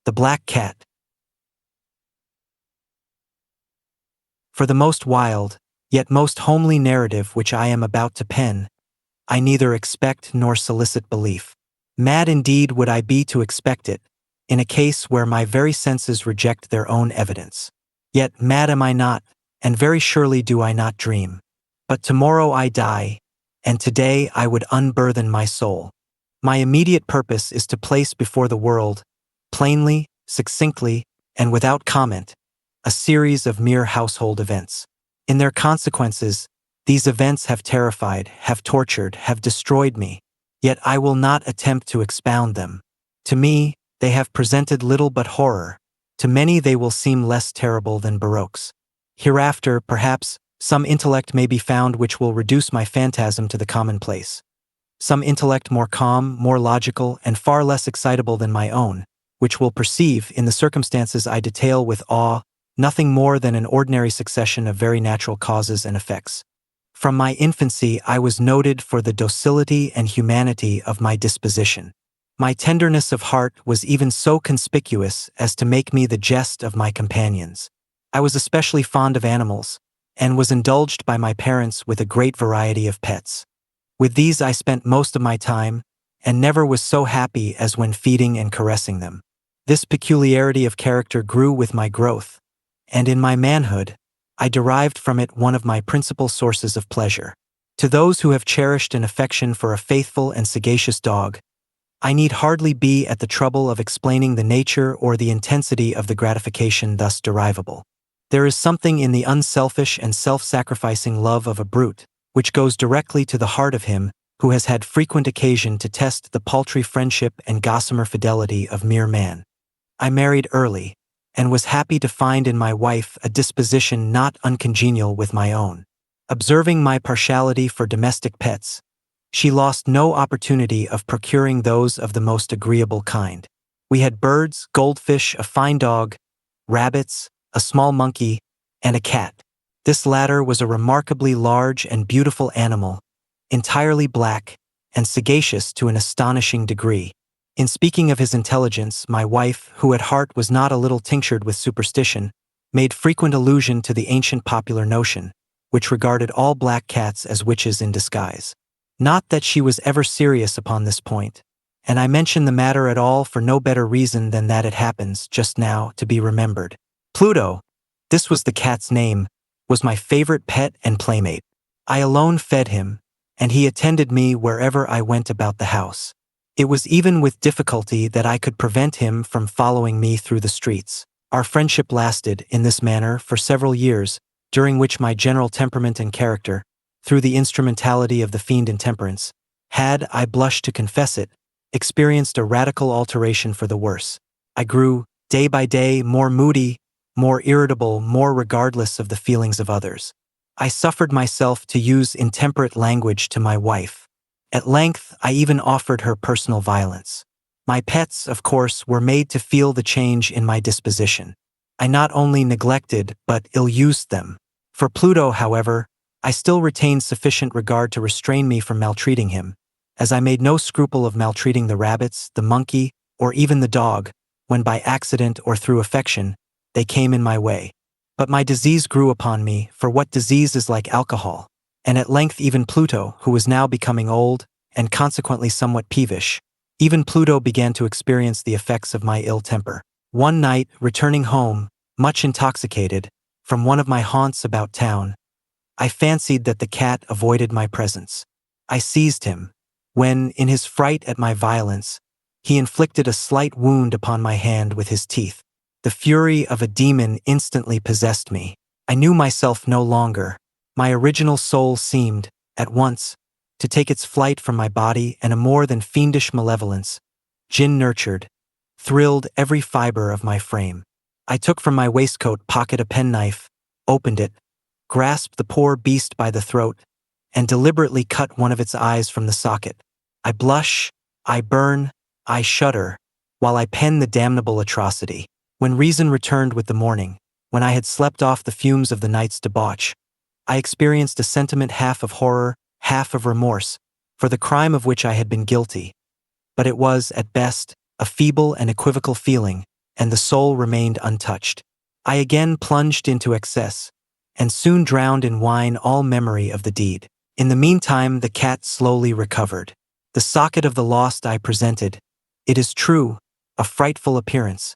The Black Cat. For the most wild, yet most homely narrative which I am about to pen, I neither expect nor solicit belief. Mad indeed would I be to expect it, in a case where my very senses reject their own evidence. Yet mad am I not, and very surely do I not dream. But tomorrow I die, and today I would unburthen my soul. My immediate purpose is to place before the world, plainly, succinctly, and without comment, a series of mere household events. In their consequences, these events have terrified, have tortured, have destroyed me. Yet I will not attempt to expound them. To me, they have presented little but horror. To many they will seem less terrible than baroques. Hereafter, perhaps, some intellect may be found which will reduce my phantasm to the commonplace. Some intellect more calm, more logical, and far less excitable than my own, which will perceive, in the circumstances I detail with awe, nothing more than an ordinary succession of very natural causes and effects. From my infancy I was noted for the docility and humanity of my disposition. My tenderness of heart was even so conspicuous as to make me the jest of my companions. I was especially fond of animals, and was indulged by my parents with a great variety of pets. With these I spent most of my time, and never was so happy as when feeding and caressing them. This peculiarity of character grew with my growth, and in my manhood, I derived from it one of my principal sources of pleasure. To those who have cherished an affection for a faithful and sagacious dog, I need hardly be at the trouble of explaining the nature or the intensity of the gratification thus derivable. There is something in the unselfish and self-sacrificing love of a brute, which goes directly to the heart of him who has had frequent occasion to test the paltry friendship and gossamer fidelity of mere man. I married early, and was happy to find in my wife a disposition not uncongenial with my own. Observing my partiality for domestic pets, she lost no opportunity of procuring those of the most agreeable kind. We had birds, goldfish, a fine dog, rabbits, a small monkey, and a cat. This latter was a remarkably large and beautiful animal, entirely black, and sagacious to an astonishing degree. In speaking of his intelligence, my wife, who at heart was not a little tinctured with superstition, made frequent allusion to the ancient popular notion, which regarded all black cats as witches in disguise. Not that she was ever serious upon this point, and I mention the matter at all for no better reason than that it happens, just now, to be remembered. Pluto, this was the cat's name, was my favorite pet and playmate. I alone fed him, and he attended me wherever I went about the house. It was even with difficulty that I could prevent him from following me through the streets. Our friendship lasted, in this manner, for several years, during which my general temperament and character, through the instrumentality of the fiend intemperance, had, I blush to confess it, experienced a radical alteration for the worse. I grew, day by day, more moody, more irritable, more regardless of the feelings of others. I suffered myself to use intemperate language to my wife. At length, I even offered her personal violence. My pets, of course, were made to feel the change in my disposition. I not only neglected but ill-used them. For Pluto, however, I still retained sufficient regard to restrain me from maltreating him, as I made no scruple of maltreating the rabbits, the monkey, or even the dog, when by accident or through affection, they came in my way. But my disease grew upon me, for what disease is like alcohol? And at length even Pluto, who was now becoming old, and consequently somewhat peevish, even Pluto began to experience the effects of my ill temper. One night, returning home, much intoxicated, from one of my haunts about town, I fancied that the cat avoided my presence. I seized him, when, in his fright at my violence, he inflicted a slight wound upon my hand with his teeth. The fury of a demon instantly possessed me. I knew myself no longer. My original soul seemed, at once, to take its flight from my body, and a more than fiendish malevolence, gin-nurtured, thrilled every fiber of my frame. I took from my waistcoat pocket a penknife, opened it, grasped the poor beast by the throat, and deliberately cut one of its eyes from the socket. I blush, I burn, I shudder, while I pen the damnable atrocity. When reason returned with the morning, when I had slept off the fumes of the night's debauch, I experienced a sentiment half of horror, half of remorse, for the crime of which I had been guilty. But it was, at best, a feeble and equivocal feeling, and the soul remained untouched. I again plunged into excess, and soon drowned in wine all memory of the deed. In the meantime, the cat slowly recovered. The socket of the lost eye presented, it is true, a frightful appearance,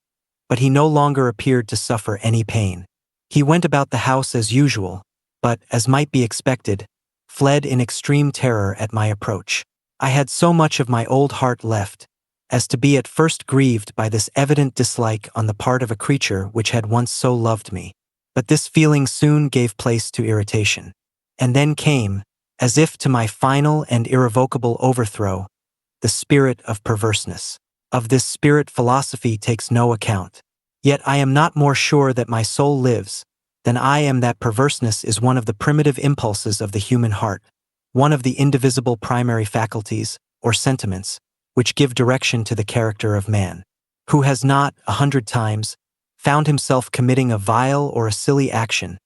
but he no longer appeared to suffer any pain. He went about the house as usual, but, as might be expected, fled in extreme terror at my approach. I had so much of my old heart left, as to be at first grieved by this evident dislike on the part of a creature which had once so loved me. But this feeling soon gave place to irritation. And then came, as if to my final and irrevocable overthrow, the spirit of perverseness. Of this spirit philosophy takes no account. Yet I am not more sure that my soul lives than I am that perverseness is one of the primitive impulses of the human heart, one of the indivisible primary faculties, or sentiments, which give direction to the character of man. Who has not, 100 times, found himself committing a vile or a silly action,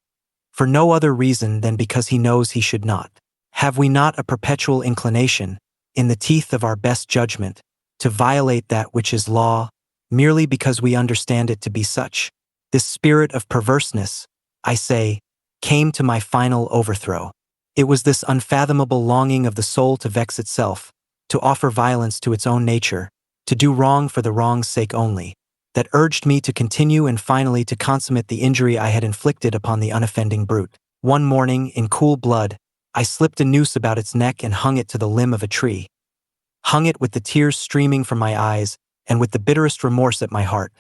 for no other reason than because he knows he should not? Have we not a perpetual inclination, in the teeth of our best judgment, to violate that which is law, merely because we understand it to be such? This spirit of perverseness, I say, came to my final overthrow. It was this unfathomable longing of the soul to vex itself, to offer violence to its own nature, to do wrong for the wrong's sake only, that urged me to continue and finally to consummate the injury I had inflicted upon the unoffending brute. One morning, in cool blood, I slipped a noose about its neck and hung it to the limb of a tree. Hung it with the tears streaming from my eyes and with the bitterest remorse at my heart.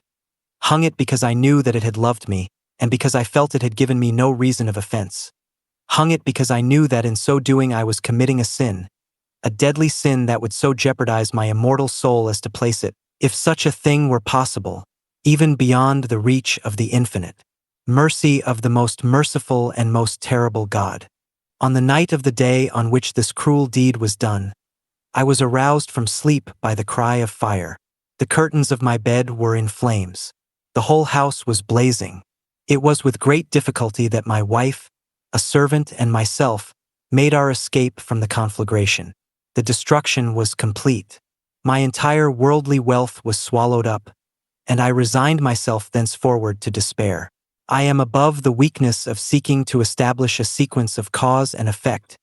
Hung it because I knew that it had loved me, and because I felt it had given me no reason of offense. Hung it because I knew that in so doing I was committing a deadly sin that would so jeopardize my immortal soul as to place it, if such a thing were possible, even beyond the reach of the infinite mercy of the most merciful and most terrible God. On the night of the day on which this cruel deed was done, I was aroused from sleep by the cry of fire. The curtains of my bed were in flames. The whole house was blazing. It was with great difficulty that my wife, a servant, and myself made our escape from the conflagration. The destruction was complete. My entire worldly wealth was swallowed up, and I resigned myself thenceforward to despair. I am above the weakness of seeking to establish a sequence of cause and effect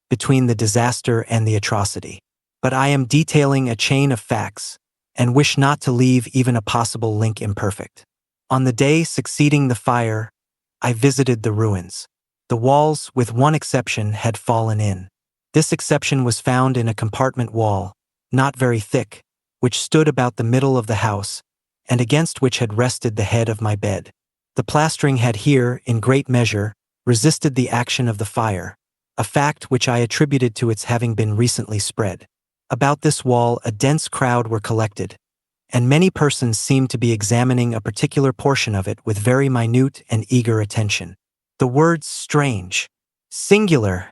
between the disaster and the atrocity. But I am detailing a chain of facts, and wish not to leave even a possible link imperfect. On the day succeeding the fire, I visited the ruins. The walls, with one exception, had fallen in. This exception was found in a compartment wall, not very thick, which stood about the middle of the house, and against which had rested the head of my bed. The plastering had here, in great measure, resisted the action of the fire, a fact which I attributed to its having been recently spread. About this wall a dense crowd were collected, and many persons seemed to be examining a particular portion of it with very minute and eager attention. The words strange, singular,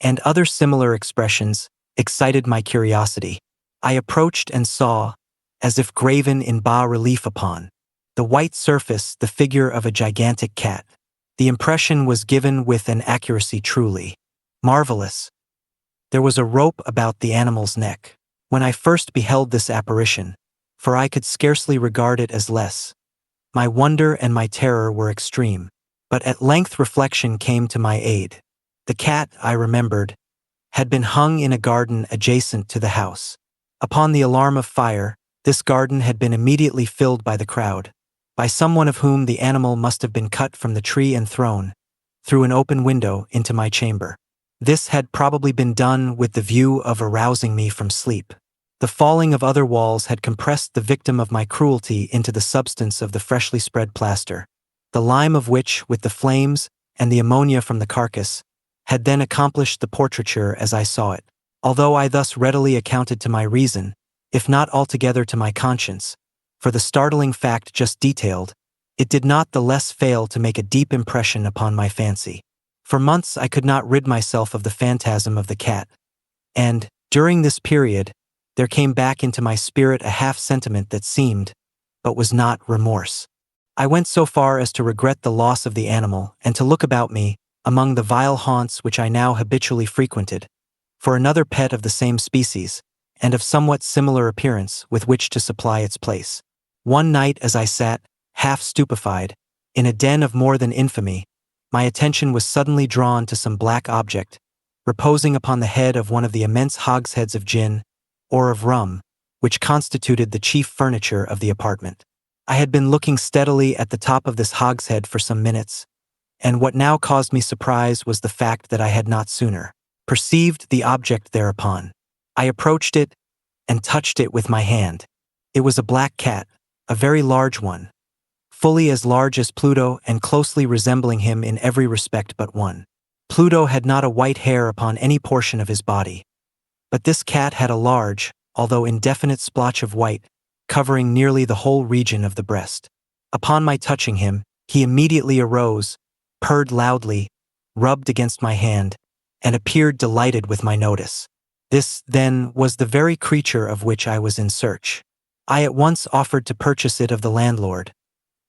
and other similar expressions excited my curiosity. I approached and saw, as if graven in bas-relief upon the white surface, the figure of a gigantic cat. The impression was given with an accuracy truly marvelous. There was a rope about the animal's neck. When I first beheld this apparition, for I could scarcely regard it as less, my wonder and my terror were extreme. But at length reflection came to my aid. The cat, I remembered, had been hung in a garden adjacent to the house. Upon the alarm of fire, this garden had been immediately filled by the crowd, by someone of whom the animal must have been cut from the tree and thrown, through an open window, into my chamber. This had probably been done with the view of arousing me from sleep. The falling of other walls had compressed the victim of my cruelty into the substance of the freshly spread plaster, the lime of which, with the flames and the ammonia from the carcass, had then accomplished the portraiture as I saw it. Although I thus readily accounted to my reason, if not altogether to my conscience, for the startling fact just detailed, it did not the less fail to make a deep impression upon my fancy. For months I could not rid myself of the phantasm of the cat, and, during this period, there came back into my spirit a half-sentiment that seemed, but was not, remorse. I went so far as to regret the loss of the animal and to look about me, among the vile haunts which I now habitually frequented, for another pet of the same species, and of somewhat similar appearance with which to supply its place. One night as I sat, half stupefied, in a den of more than infamy, my attention was suddenly drawn to some black object, reposing upon the head of one of the immense hogsheads of gin, or of rum, which constituted the chief furniture of the apartment. I had been looking steadily at the top of this hogshead for some minutes, and what now caused me surprise was the fact that I had not sooner perceived the object thereupon. I approached it and touched it with my hand. It was a black cat, a very large one, fully as large as Pluto and closely resembling him in every respect but one. Pluto had not a white hair upon any portion of his body, but this cat had a large, although indefinite splotch of white, covering nearly the whole region of the breast. Upon my touching him, he immediately arose, purred loudly, rubbed against my hand, and appeared delighted with my notice. This, then, was the very creature of which I was in search. I at once offered to purchase it of the landlord,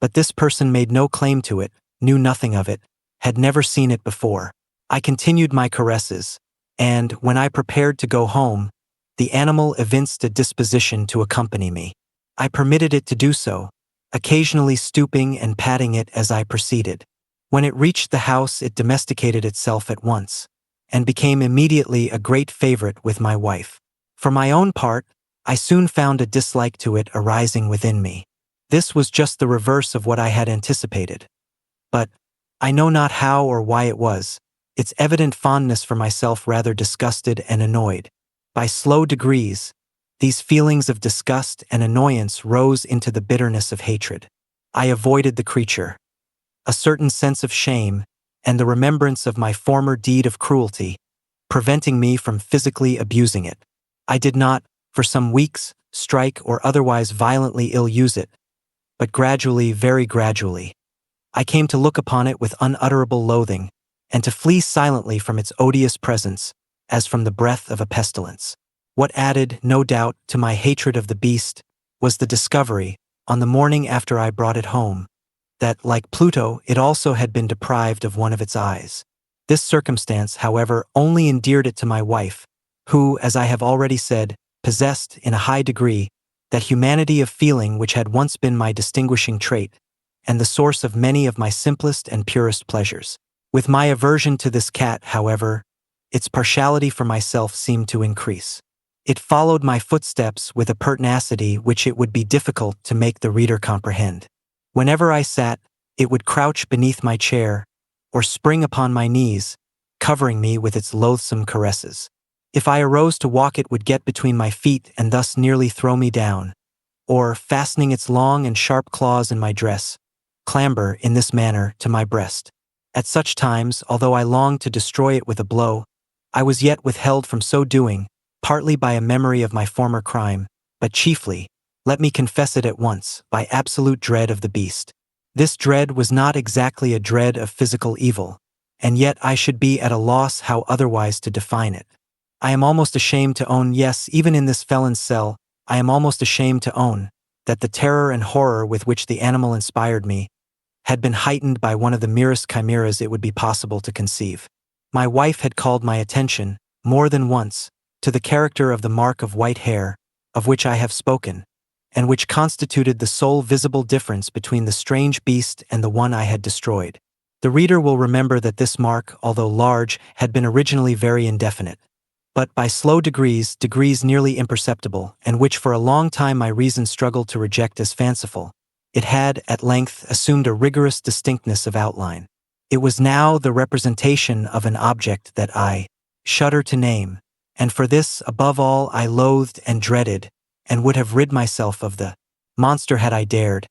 but this person made no claim to it, knew nothing of it, had never seen it before. I continued my caresses, and, when I prepared to go home, the animal evinced a disposition to accompany me. I permitted it to do so, occasionally stooping and patting it as I proceeded. When it reached the house, it domesticated itself at once, and became immediately a great favorite with my wife. For my own part, I soon found a dislike to it arising within me. This was just the reverse of what I had anticipated. But, I know not how or why it was, its evident fondness for myself rather disgusted and annoyed. By slow degrees, these feelings of disgust and annoyance rose into the bitterness of hatred. I avoided the creature. A certain sense of shame, and the remembrance of my former deed of cruelty, preventing me from physically abusing it. I did not, for some weeks, strike or otherwise violently ill-use it, but gradually, very gradually, I came to look upon it with unutterable loathing, and to flee silently from its odious presence, as from the breath of a pestilence. What added, no doubt, to my hatred of the beast, was the discovery, on the morning after I brought it home, that, like Pluto, it also had been deprived of one of its eyes. This circumstance, however, only endeared it to my wife, who, as I have already said, possessed, in a high degree, that humanity of feeling which had once been my distinguishing trait, and the source of many of my simplest and purest pleasures. With my aversion to this cat, however, its partiality for myself seemed to increase. It followed my footsteps with a pertinacity which it would be difficult to make the reader comprehend. Whenever I sat, it would crouch beneath my chair, or spring upon my knees, covering me with its loathsome caresses. If I arose to walk, it would get between my feet and thus nearly throw me down, or, fastening its long and sharp claws in my dress, clamber, in this manner, to my breast. At such times, although I longed to destroy it with a blow, I was yet withheld from so doing, partly by a memory of my former crime, but chiefly, let me confess it at once, by absolute dread of the beast. This dread was not exactly a dread of physical evil, and yet I should be at a loss how otherwise to define it. I am almost ashamed to own, yes, even in this felon's cell, I am almost ashamed to own, that the terror and horror with which the animal inspired me had been heightened by one of the merest chimeras it would be possible to conceive. My wife had called my attention, more than once, to the character of the mark of white hair, of which I have spoken, and which constituted the sole visible difference between the strange beast and the one I had destroyed. The reader will remember that this mark, although large, had been originally very indefinite, but by slow degrees nearly imperceptible, and which for a long time my reason struggled to reject as fanciful, it had, at length, assumed a rigorous distinctness of outline. It was now the representation of an object that I shudder to name, and for this, above all, I loathed and dreaded, and would have rid myself of the monster had I dared.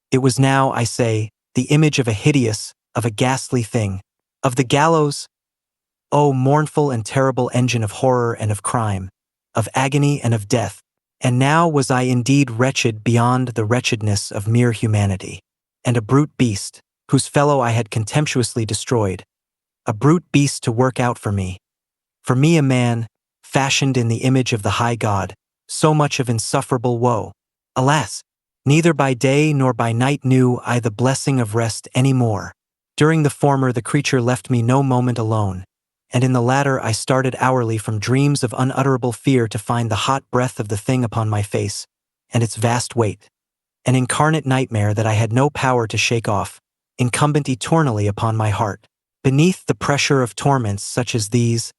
It was now, I say, the image of a hideous, of a ghastly thing, of the gallows. O mournful and terrible engine of horror and of crime, of agony and of death! And now was I indeed wretched beyond the wretchedness of mere humanity, and a brute beast, whose fellow I had contemptuously destroyed, a brute beast to work out for me a man, fashioned in the image of the high God, so much of insufferable woe. Alas! Neither by day nor by night knew I the blessing of rest any more. During the former the creature left me no moment alone, and in the latter I started hourly from dreams of unutterable fear to find the hot breath of the thing upon my face, and its vast weight. an incarnate nightmare that I had no power to shake off, incumbent eternally upon my heart. Beneath the pressure of torments such as these,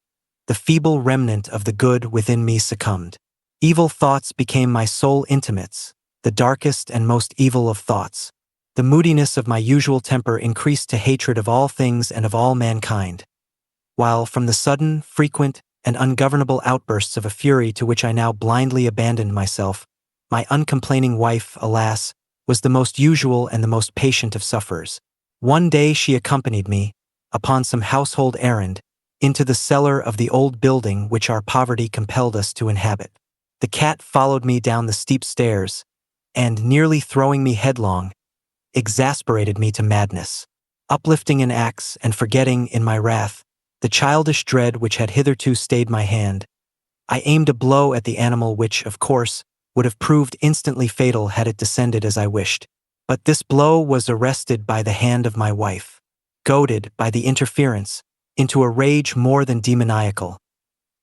the feeble remnant of the good within me succumbed. Evil thoughts became my sole intimates, the darkest and most evil of thoughts. The moodiness of my usual temper increased to hatred of all things and of all mankind, while from the sudden, frequent, and ungovernable outbursts of a fury to which I now blindly abandoned myself, my uncomplaining wife, alas, was the most usual and the most patient of sufferers. One day she accompanied me, upon some household errand, into the cellar of the old building which our poverty compelled us to inhabit. The cat followed me down the steep stairs, and, nearly throwing me headlong, exasperated me to madness. Uplifting an axe and forgetting, in my wrath, the childish dread which had hitherto stayed my hand, I aimed a blow at the animal which, of course, would have proved instantly fatal had it descended as I wished. But this blow was arrested by the hand of my wife. Goaded by the interference, into a rage more than demoniacal,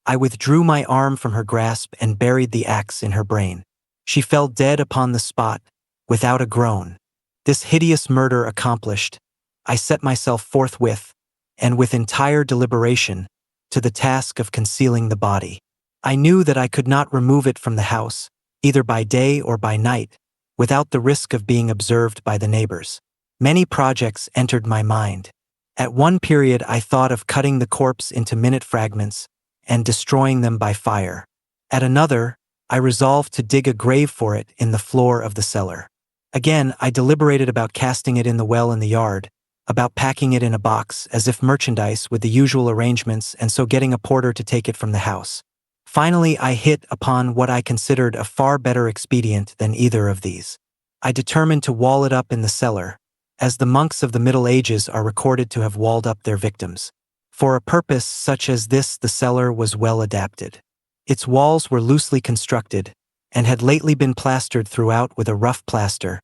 I withdrew my arm from her grasp and buried the axe in her brain. She fell dead upon the spot, without a groan. This hideous murder accomplished, I set myself forthwith, and with entire deliberation, to the task of concealing the body. I knew that I could not remove it from the house, either by day or by night, without the risk of being observed by the neighbors. Many projects entered my mind. At one period I thought of cutting the corpse into minute fragments and destroying them by fire. At another, I resolved to dig a grave for it in the floor of the cellar. Again, I deliberated about casting it in the well in the yard, about packing it in a box as if merchandise with the usual arrangements and so getting a porter to take it from the house. Finally, I hit upon what I considered a far better expedient than either of these. I determined to wall it up in the cellar, as the monks of the Middle Ages are recorded to have walled up their victims. For a purpose such as this the cellar was well adapted. Its walls were loosely constructed, and had lately been plastered throughout with a rough plaster,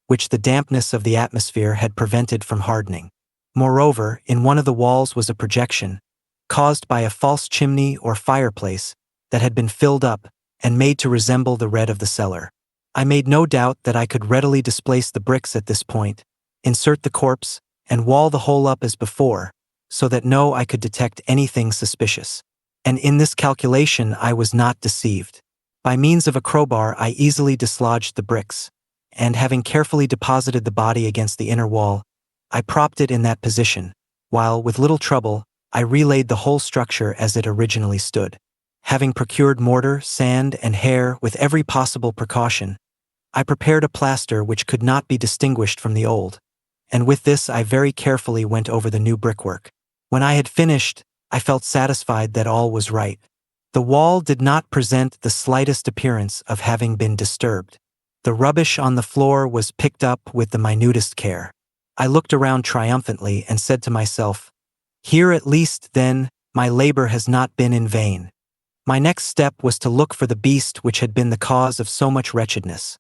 which the dampness of the atmosphere had prevented from hardening. Moreover, in one of the walls was a projection, caused by a false chimney or fireplace, that had been filled up and made to resemble the red of the cellar. I made no doubt that I could readily displace the bricks at this point, insert the corpse, and wall the whole up as before, so that I could detect anything suspicious. And in this calculation I was not deceived. By means of a crowbar I easily dislodged the bricks, and having carefully deposited the body against the inner wall, I propped it in that position, while, with little trouble, I relaid the whole structure as it originally stood. Having procured mortar, sand, and hair with every possible precaution, I prepared a plaster which could not be distinguished from the old, and with this I very carefully went over the new brickwork. When I had finished, I felt satisfied that all was right. The wall did not present the slightest appearance of having been disturbed. The rubbish on the floor was picked up with the minutest care. I looked around triumphantly and said to myself, "Here at least, then, my labor has not been in vain." My next step was to look for the beast which had been the cause of so much wretchedness,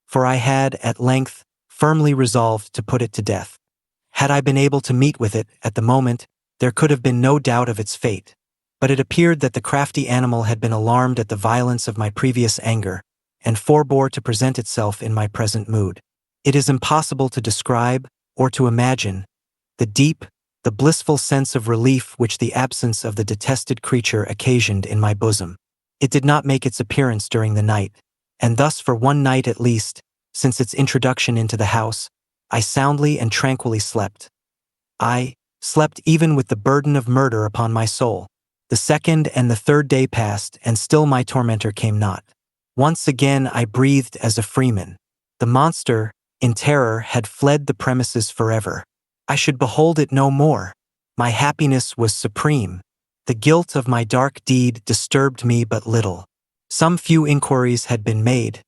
for I had, at length, firmly resolved to put it to death. Had I been able to meet with it at the moment, there could have been no doubt of its fate, but it appeared that the crafty animal had been alarmed at the violence of my previous anger, and forbore to present itself in my present mood. It is impossible to describe, or to imagine, the deep, the blissful sense of relief which the absence of the detested creature occasioned in my bosom. It did not make its appearance during the night, and thus for one night at least, since its introduction into the house, I soundly and tranquilly slept. I slept even with the burden of murder upon my soul. The second and the third day passed, and still my tormentor came not. Once again I breathed as a freeman. The monster, in terror, had fled the premises forever. I should behold it no more. My happiness was supreme. The guilt of my dark deed disturbed me but little. Some few inquiries had been made,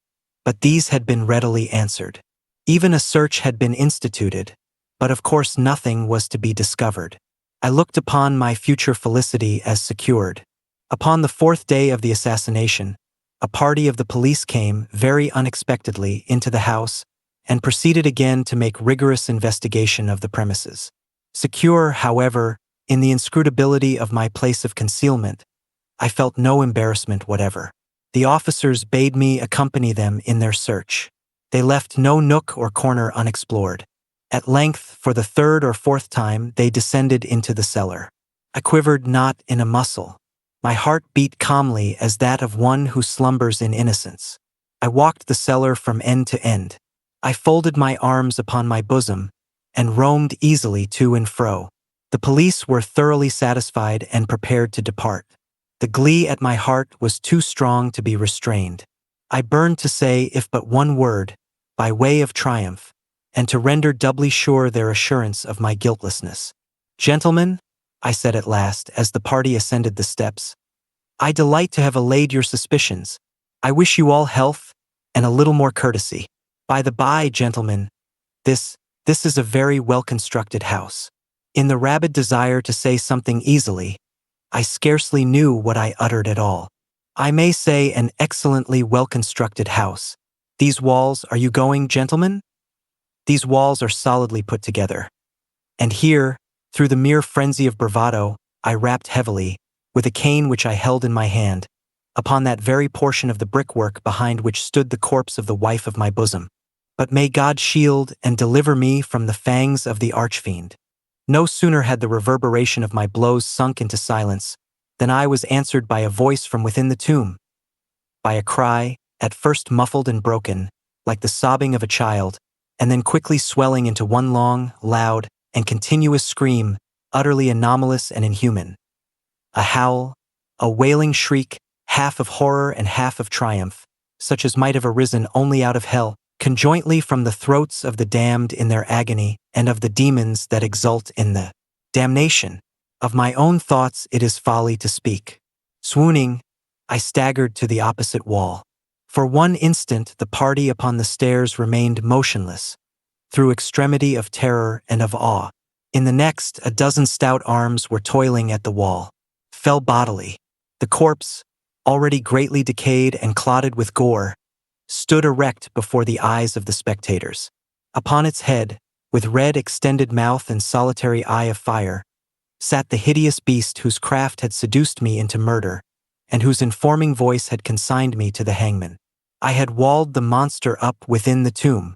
but these had been readily answered. Even a search had been instituted, but of course nothing was to be discovered. I looked upon my future felicity as secured. Upon the fourth day of the assassination, a party of the police came, very unexpectedly, into the house, and proceeded again to make rigorous investigation of the premises. Secure, however, in the inscrutability of my place of concealment, I felt no embarrassment whatever. The officers bade me accompany them in their search. They left no nook or corner unexplored. At length, for the third or fourth time, they descended into the cellar. I quivered not in a muscle. My heart beat calmly as that of one who slumbers in innocence. I walked the cellar from end to end. I folded my arms upon my bosom and roamed easily to and fro. The police were thoroughly satisfied and prepared to depart. The glee at my heart was too strong to be restrained. I burned to say, if but one word, by way of triumph, and to render doubly sure their assurance of my guiltlessness. "Gentlemen," I said at last, as the party ascended the steps, "I delight to have allayed your suspicions. I wish you all health and a little more courtesy. By the by, gentlemen, this is a very well-constructed house." In the rabid desire to say something easily, I scarcely knew what I uttered at all. "I may say an excellently well-constructed house. These walls, are you going, gentlemen? These walls are solidly put together." And here, through the mere frenzy of bravado, I rapped heavily, with a cane which I held in my hand, upon that very portion of the brickwork behind which stood the corpse of the wife of my bosom. But may God shield and deliver me from the fangs of the archfiend. No sooner had the reverberation of my blows sunk into silence than I was answered by a voice from within the tomb, by a cry, at first muffled and broken, like the sobbing of a child, and then quickly swelling into one long, loud, and continuous scream, utterly anomalous and inhuman. A howl, a wailing shriek, half of horror and half of triumph, such as might have arisen only out of hell, conjointly from the throats of the damned in their agony and of the demons that exult in the damnation. Of my own thoughts it is folly to speak. Swooning, I staggered to the opposite wall. For one instant the party upon the stairs remained motionless, through extremity of terror and of awe. In the next, a dozen stout arms were toiling at the wall. Fell bodily. The corpse, already greatly decayed and clotted with gore, stood erect before the eyes of the spectators. Upon its head, with red extended mouth and solitary eye of fire, sat the hideous beast whose craft had seduced me into murder, and whose informing voice had consigned me to the hangman. I had walled the monster up within the tomb.